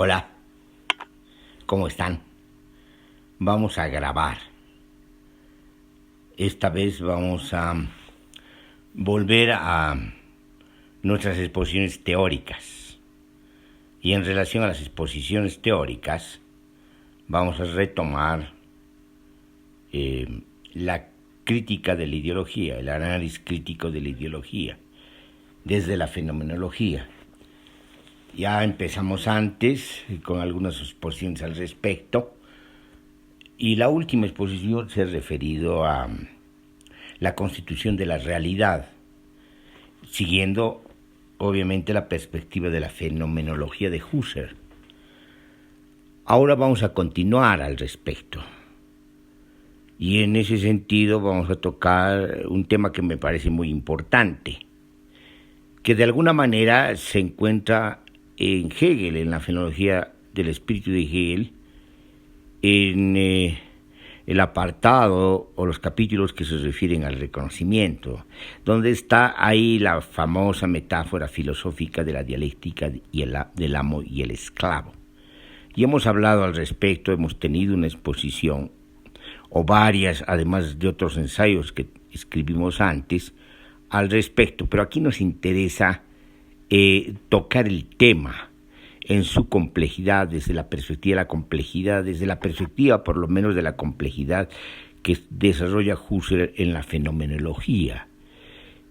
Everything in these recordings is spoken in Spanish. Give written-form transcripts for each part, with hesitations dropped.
Hola, ¿cómo están? Vamos a grabar. Esta vez vamos a volver a nuestras exposiciones teóricas. Y en relación a las exposiciones teóricas, vamos a retomar la crítica de la ideología, el análisis crítico de la ideología, desde la fenomenología. Ya empezamos antes con algunas exposiciones al respecto, y la última exposición se ha referido a la constitución de la realidad, siguiendo obviamente la perspectiva de la fenomenología de Husserl. Ahora vamos a continuar al respecto, y en ese sentido vamos a tocar un tema que me parece muy importante, que de alguna manera se encuentra en Hegel, en la fenomenología del espíritu de Hegel, en el apartado o los capítulos que se refieren al reconocimiento, donde está ahí la famosa metáfora filosófica de la dialéctica del amo y el esclavo. Y hemos hablado al respecto, hemos tenido una exposición, o varias, además de otros ensayos que escribimos antes, al respecto, pero aquí nos interesa tocar el tema en su complejidad, desde la perspectiva de la complejidad, desde la perspectiva por lo menos de la complejidad que desarrolla Husserl en la fenomenología.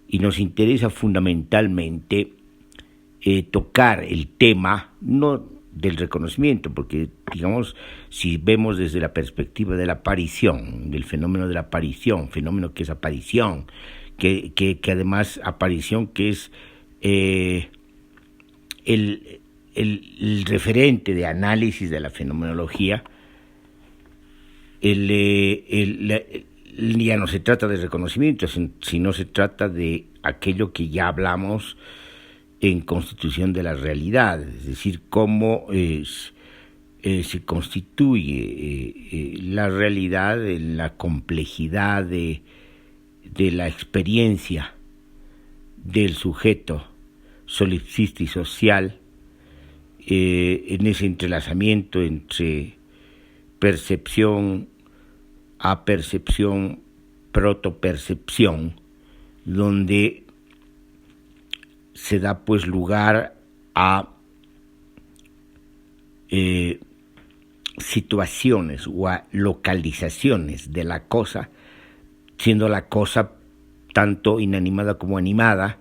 Y nos interesa fundamentalmente tocar el tema, no del reconocimiento, porque digamos, si vemos desde la perspectiva de la aparición, del fenómeno de la aparición, fenómeno que es aparición, que además aparición que es el referente de análisis de la fenomenología, ya no se trata de reconocimiento, sino se trata de aquello que ya hablamos en constitución de la realidad, es decir, cómo se constituye la realidad en la complejidad de la experiencia del sujeto solipsista y social, en ese entrelazamiento entre percepción, apercepción, protopercepción, donde se da pues lugar a situaciones o a localizaciones de la cosa, siendo la cosa tanto inanimada como animada.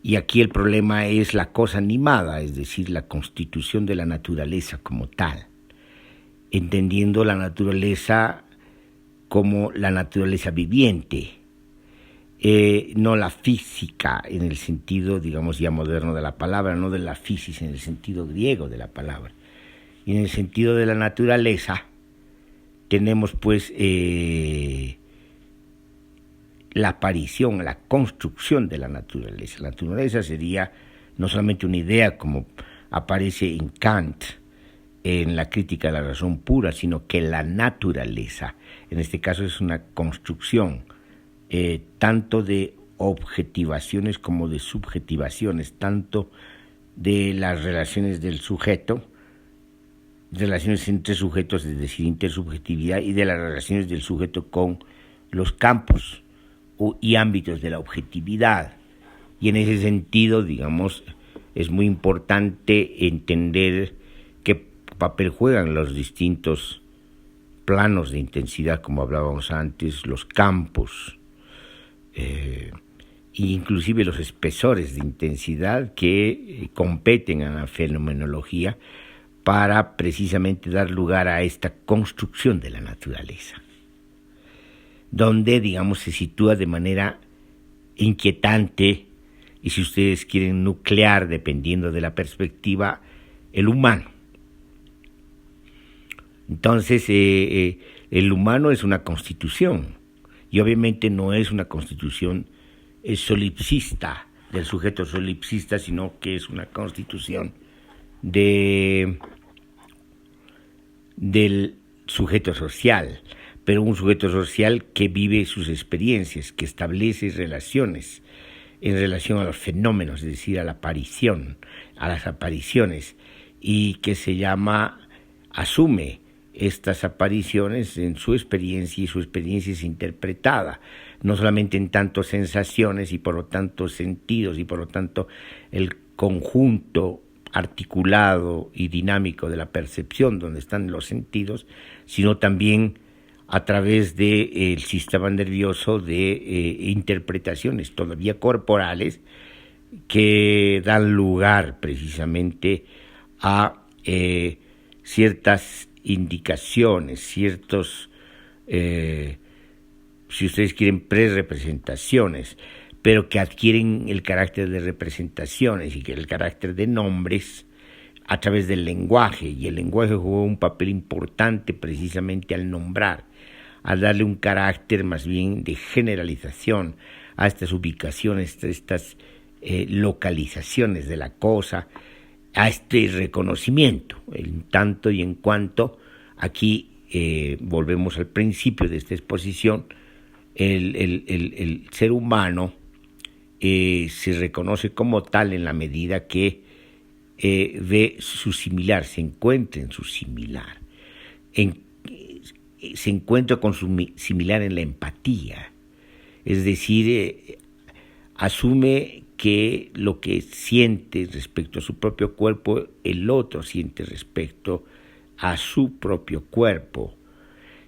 Y aquí el problema es la cosa animada, es decir, la constitución de la naturaleza como tal, entendiendo la naturaleza como la naturaleza viviente, no la física en el sentido, digamos, ya moderno de la palabra, no de la physis en el sentido griego de la palabra. Y en el sentido de la naturaleza tenemos pues la aparición, la construcción de la naturaleza. La naturaleza sería no solamente una idea como aparece en Kant, en la crítica de la razón pura, sino que la naturaleza, en este caso, es una construcción tanto de objetivaciones como de subjetivaciones, tanto de las relaciones del sujeto, relaciones entre sujetos, es decir, intersubjetividad, y de las relaciones del sujeto con los campos y ámbitos de la objetividad. Y en ese sentido, digamos, es muy importante entender qué papel juegan los distintos planos de intensidad, como hablábamos antes, los campos, e inclusive los espesores de intensidad que competen a la fenomenología para precisamente dar lugar a esta construcción de la naturaleza, donde, digamos, se sitúa de manera inquietante, y si ustedes quieren nuclear, dependiendo de la perspectiva, el humano. Entonces, el humano es una constitución, y obviamente no es una constitución solipsista, del sujeto solipsista, sino que es una constitución del sujeto social, pero un sujeto social que vive sus experiencias, que establece relaciones en relación a los fenómenos, es decir, a la aparición, a las apariciones, y que asume estas apariciones en su experiencia, y su experiencia es interpretada, no solamente en tanto sensaciones y por lo tanto sentidos y por lo tanto el conjunto articulado y dinámico de la percepción donde están los sentidos, sino también a través del sistema nervioso de interpretaciones todavía corporales que dan lugar precisamente a ciertas indicaciones, ciertos, si ustedes quieren, pre-representaciones, pero que adquieren el carácter de representaciones y que el carácter de nombres a través del lenguaje, y el lenguaje jugó un papel importante precisamente al nombrar, al darle un carácter más bien de generalización a estas ubicaciones, a estas localizaciones de la cosa, a este reconocimiento, en tanto y en cuanto aquí volvemos al principio de esta exposición, el ser humano se reconoce como tal en la medida que ve su similar, se encuentra en su similar, se encuentra con su similar en la empatía, es decir, asume que lo que siente respecto a su propio cuerpo, el otro siente respecto a su propio cuerpo.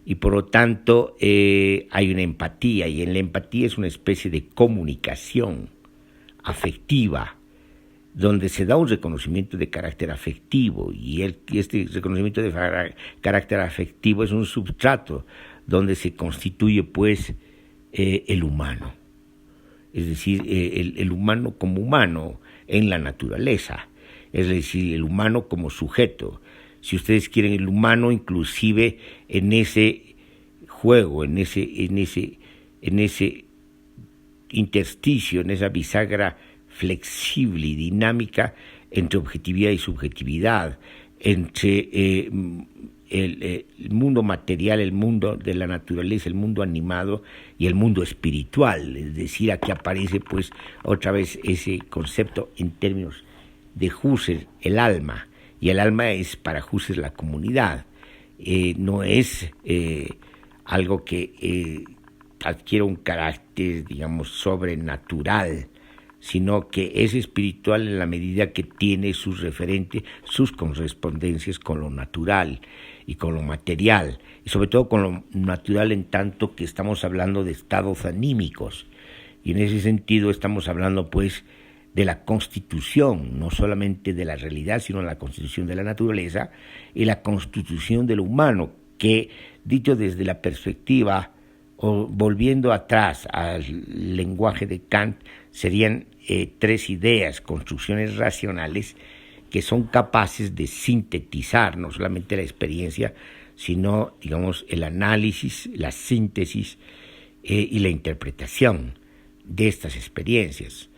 Y por lo tanto hay una empatía, y en la empatía es una especie de comunicación afectiva, donde se da un reconocimiento de carácter afectivo, y este reconocimiento de carácter afectivo es un substrato donde se constituye pues el humano, es decir, el humano como humano en la naturaleza, es decir, el humano como sujeto, si ustedes quieren, el humano inclusive en ese juego, en ese intersticio, en esa bisagra flexible y dinámica entre objetividad y subjetividad, entre el mundo material, el mundo de la naturaleza, el mundo animado y el mundo espiritual. Es decir, aquí aparece pues otra vez ese concepto en términos de Husserl, el alma, y el alma es para Husserl la comunidad, no es algo que adquiera un carácter, digamos, sobrenatural, sino que es espiritual en la medida que tiene sus referentes, sus correspondencias con lo natural y con lo material, y sobre todo con lo natural en tanto que estamos hablando de estados anímicos, y en ese sentido estamos hablando pues de la constitución, no solamente de la realidad, sino la constitución de la naturaleza y la constitución del humano, que dicho desde la perspectiva, o volviendo atrás al lenguaje de Kant, serían tres ideas, construcciones racionales, que son capaces de sintetizar no solamente la experiencia, sino, digamos, el análisis, la síntesis y la interpretación de estas experiencias.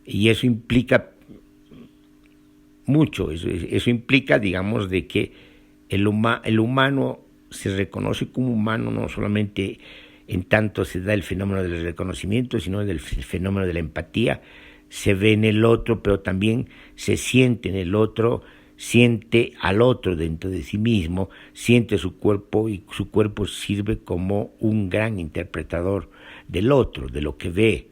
Y eso implica mucho, eso implica, digamos, de que el humano se reconoce como humano no solamente en tanto se da el fenómeno del reconocimiento, sino el fenómeno de la empatía, se ve en el otro, pero también se siente en el otro, siente al otro dentro de sí mismo, siente su cuerpo, y su cuerpo sirve como un gran interpretador del otro, de lo que ve,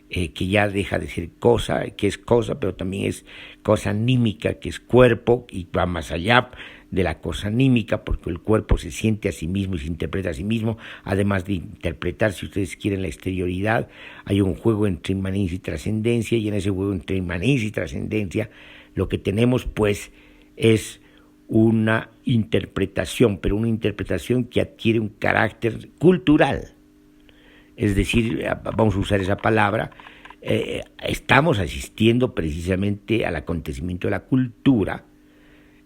que ya deja de ser cosa, que es cosa, pero también es cosa anímica, que es cuerpo, y va más allá de la cosa anímica, porque el cuerpo se siente a sí mismo y se interpreta a sí mismo, además de interpretar, si ustedes quieren, la exterioridad. Hay un juego entre inmanencia y trascendencia, y en ese juego entre inmanencia y trascendencia lo que tenemos pues es una interpretación, pero una interpretación que adquiere un carácter cultural. Es decir, vamos a usar esa palabra, estamos asistiendo precisamente al acontecimiento de la cultura,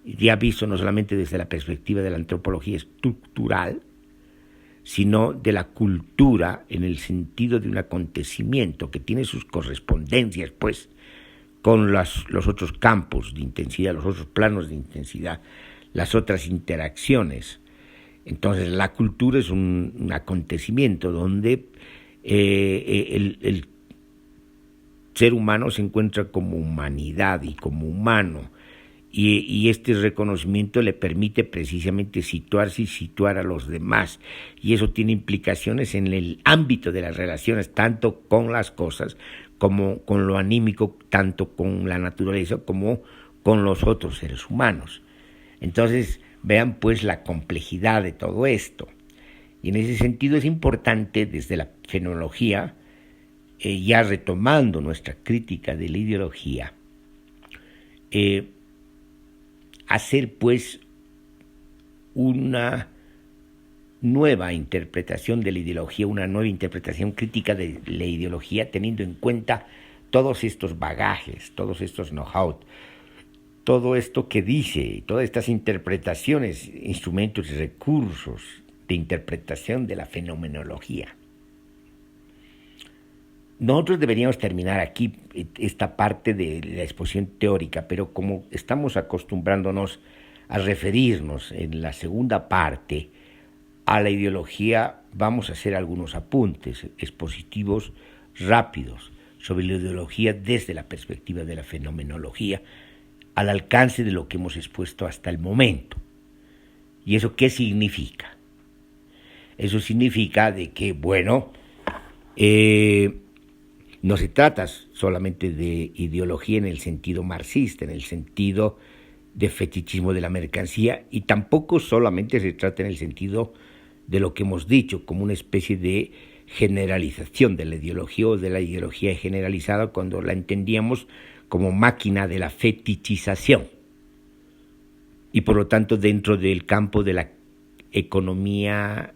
ya visto no solamente desde la perspectiva de la antropología estructural, sino de la cultura en el sentido de un acontecimiento que tiene sus correspondencias pues con los otros campos de intensidad, los otros planos de intensidad, las otras interacciones. Entonces la cultura es un acontecimiento donde el ser humano se encuentra como humanidad y como humano, y este reconocimiento le permite precisamente situarse y situar a los demás. Y eso tiene implicaciones en el ámbito de las relaciones, tanto con las cosas como con lo anímico, tanto con la naturaleza como con los otros seres humanos. Entonces, vean pues la complejidad de todo esto. Y en ese sentido es importante desde la fenomenología, ya retomando nuestra crítica de la ideología, hacer pues una nueva interpretación de la ideología, una nueva interpretación crítica de la ideología, teniendo en cuenta todos estos bagajes, todos estos know-how, todo esto que dice, todas estas interpretaciones, instrumentos y recursos de interpretación de la fenomenología. Nosotros deberíamos terminar aquí esta parte de la exposición teórica, pero como estamos acostumbrándonos a referirnos en la segunda parte a la ideología, vamos a hacer algunos apuntes expositivos rápidos sobre la ideología desde la perspectiva de la fenomenología, al alcance de lo que hemos expuesto hasta el momento. ¿Y eso qué significa? Eso significa de que, bueno, no se trata solamente de ideología en el sentido marxista, en el sentido de fetichismo de la mercancía, y tampoco solamente se trata en el sentido de lo que hemos dicho, como una especie de generalización de la ideología o de la ideología generalizada cuando la entendíamos como máquina de la fetichización. Y por lo tanto dentro del campo de la economía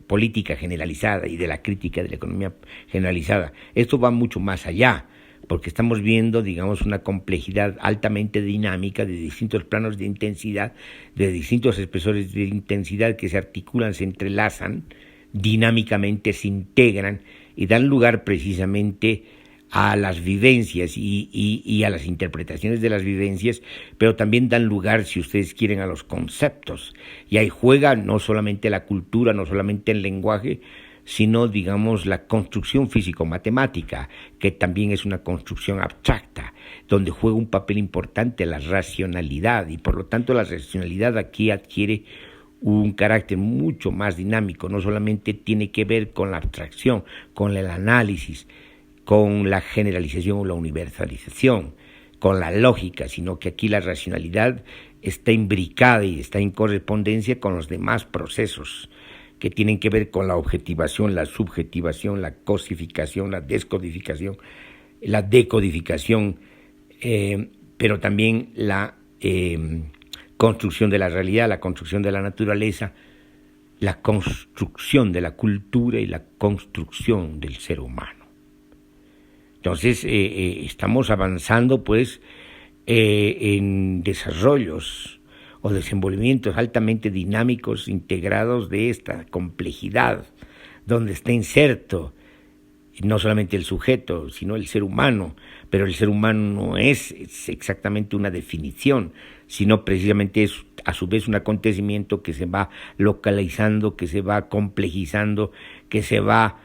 política generalizada y de la crítica de la economía generalizada. Esto va mucho más allá, porque estamos viendo, digamos, una complejidad altamente dinámica de distintos planos de intensidad, de distintos espesores de intensidad que se articulan, se entrelazan, dinámicamente se integran y dan lugar precisamente a las vivencias y a las interpretaciones de las vivencias, pero también dan lugar, si ustedes quieren, a los conceptos. Y ahí juega no solamente la cultura, no solamente el lenguaje, sino, digamos, la construcción físico-matemática, que también es una construcción abstracta, donde juega un papel importante la racionalidad, y por lo tanto la racionalidad aquí adquiere un carácter mucho más dinámico, no solamente tiene que ver con la abstracción, con el análisis, con la generalización o la universalización, con la lógica, sino que aquí la racionalidad está imbricada y está en correspondencia con los demás procesos que tienen que ver con la objetivación, la subjetivación, la cosificación, la descodificación, la decodificación, pero también la construcción de la realidad, la construcción de la naturaleza, la construcción de la cultura y la construcción del ser humano. Entonces, estamos avanzando pues en desarrollos o desenvolvimientos altamente dinámicos, integrados de esta complejidad, donde está inserto no solamente el sujeto, sino el ser humano, pero el ser humano no es exactamente una definición, sino precisamente es a su vez un acontecimiento que se va localizando, que se va complejizando, que se va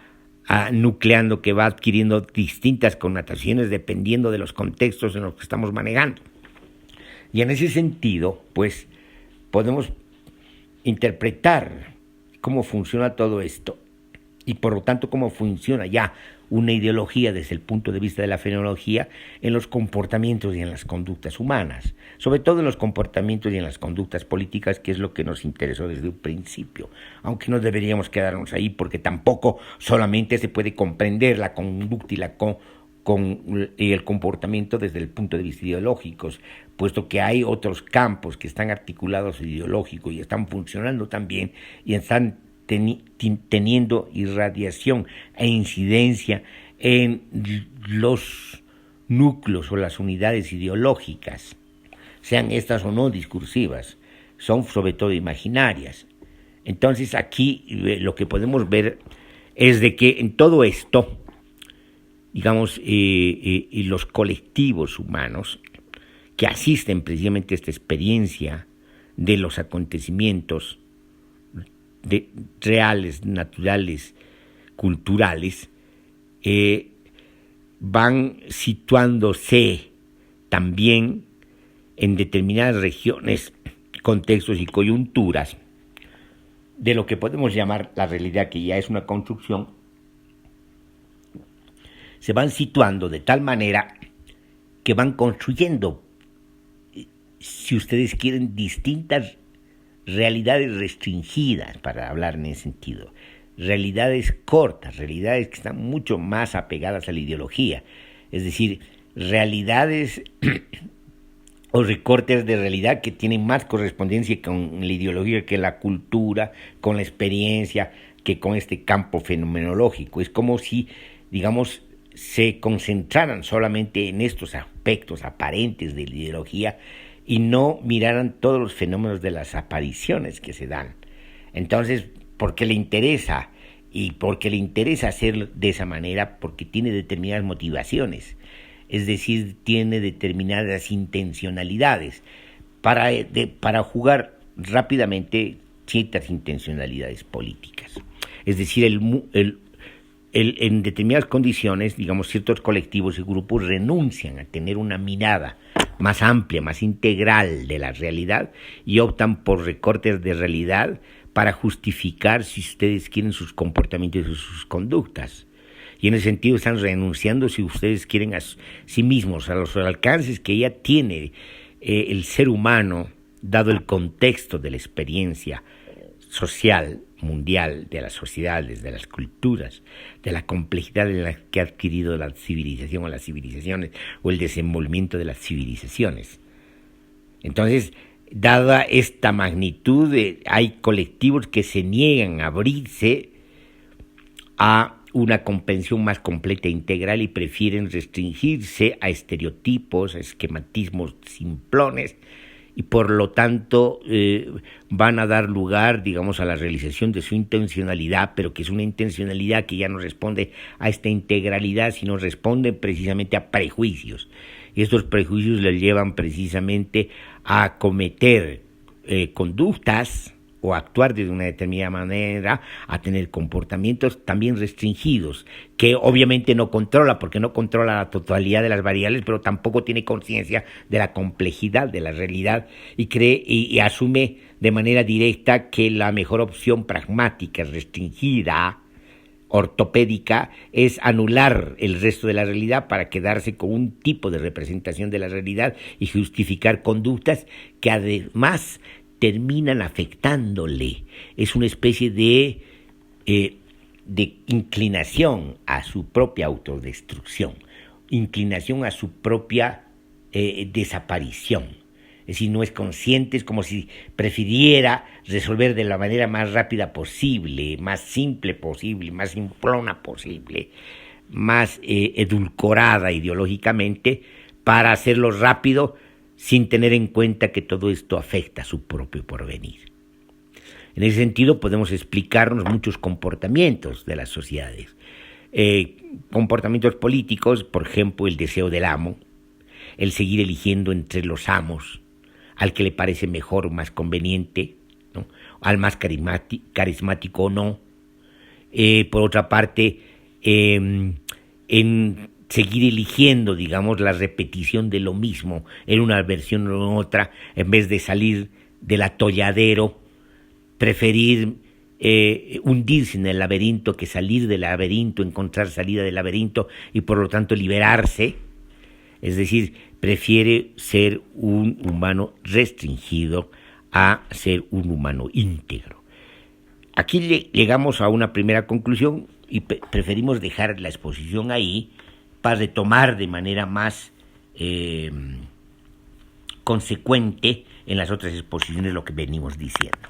nucleando, que va adquiriendo distintas connotaciones dependiendo de los contextos en los que estamos manejando. Y en ese sentido, pues, podemos interpretar cómo funciona todo esto y por lo tanto cómo funciona ya una ideología desde el punto de vista de la fenomenología en los comportamientos y en las conductas humanas, sobre todo en los comportamientos y en las conductas políticas, que es lo que nos interesó desde un principio, aunque no deberíamos quedarnos ahí porque tampoco solamente se puede comprender la conducta y el comportamiento desde el punto de vista ideológico, puesto que hay otros campos que están articulados ideológico y están funcionando también y están teniendo irradiación e incidencia en los núcleos o las unidades ideológicas, sean estas o no discursivas, son sobre todo imaginarias. Entonces aquí lo que podemos ver es de que en todo esto, digamos, y los colectivos humanos que asisten precisamente a esta experiencia de los acontecimientos reales, naturales, culturales, van situándose también en determinadas regiones, contextos y coyunturas de lo que podemos llamar la realidad, que ya es una construcción, se van situando de tal manera que van construyendo, si ustedes quieren, distintas realidades restringidas, para hablar en ese sentido, realidades cortas, realidades que están mucho más apegadas a la ideología, es decir, realidades o recortes de realidad que tienen más correspondencia con la ideología que la cultura, con la experiencia, que con este campo fenomenológico. Es como si, digamos, se concentraran solamente en estos aspectos aparentes de la ideología y no miraran todos los fenómenos de las apariciones que se dan. Entonces, porque le interesa, y porque le interesa hacerlo de esa manera, porque tiene determinadas motivaciones, es decir, tiene determinadas intencionalidades, para jugar rápidamente ciertas intencionalidades políticas. Es decir, en determinadas condiciones, digamos, ciertos colectivos y grupos renuncian a tener una mirada más amplia, más integral de la realidad y optan por recortes de realidad para justificar, si ustedes quieren, sus comportamientos y sus conductas. Y en ese sentido están renunciando, si ustedes quieren, a sí mismos, a los alcances que ya tiene el ser humano, dado el contexto de la experiencia social, mundial, de las sociedades, de las culturas, de la complejidad en la que ha adquirido la civilización o las civilizaciones, o el desenvolvimiento de las civilizaciones. Entonces, dada esta magnitud, hay colectivos que se niegan a abrirse a una comprensión más completa e integral y prefieren restringirse a estereotipos, a esquematismos simplones, y por lo tanto van a dar lugar, digamos, a la realización de su intencionalidad, pero que es una intencionalidad que ya no responde a esta integralidad, sino responde precisamente a prejuicios. Y estos prejuicios les llevan precisamente a cometer conductas o actuar de una determinada manera, a tener comportamientos también restringidos, que obviamente no controla, porque no controla la totalidad de las variables, pero tampoco tiene conciencia de la complejidad de la realidad y cree y asume de manera directa que la mejor opción pragmática, restringida, ortopédica, es anular el resto de la realidad para quedarse con un tipo de representación de la realidad y justificar conductas que además terminan afectándole. Es una especie de inclinación a su propia autodestrucción, inclinación a su propia desaparición. Es decir, no es consciente, es como si prefiriera resolver de la manera más rápida posible, más simple posible, más simplona posible, más edulcorada ideológicamente, para hacerlo rápido, sin tener en cuenta que todo esto afecta a su propio porvenir. En ese sentido podemos explicarnos muchos comportamientos de las sociedades. Comportamientos políticos, por ejemplo, el deseo del amo, el seguir eligiendo entre los amos, al que le parece mejor o más conveniente, ¿no? Al más carismático o no. Por otra parte, en seguir eligiendo, digamos, la repetición de lo mismo en una versión o en otra, en vez de salir del atolladero, preferir hundirse en el laberinto que salir del laberinto, encontrar salida del laberinto y por lo tanto liberarse. Es decir, prefiere ser un humano restringido a ser un humano íntegro. Aquí llegamos a una primera conclusión y preferimos dejar la exposición ahí para retomar de manera más consecuente en las otras exposiciones lo que venimos diciendo.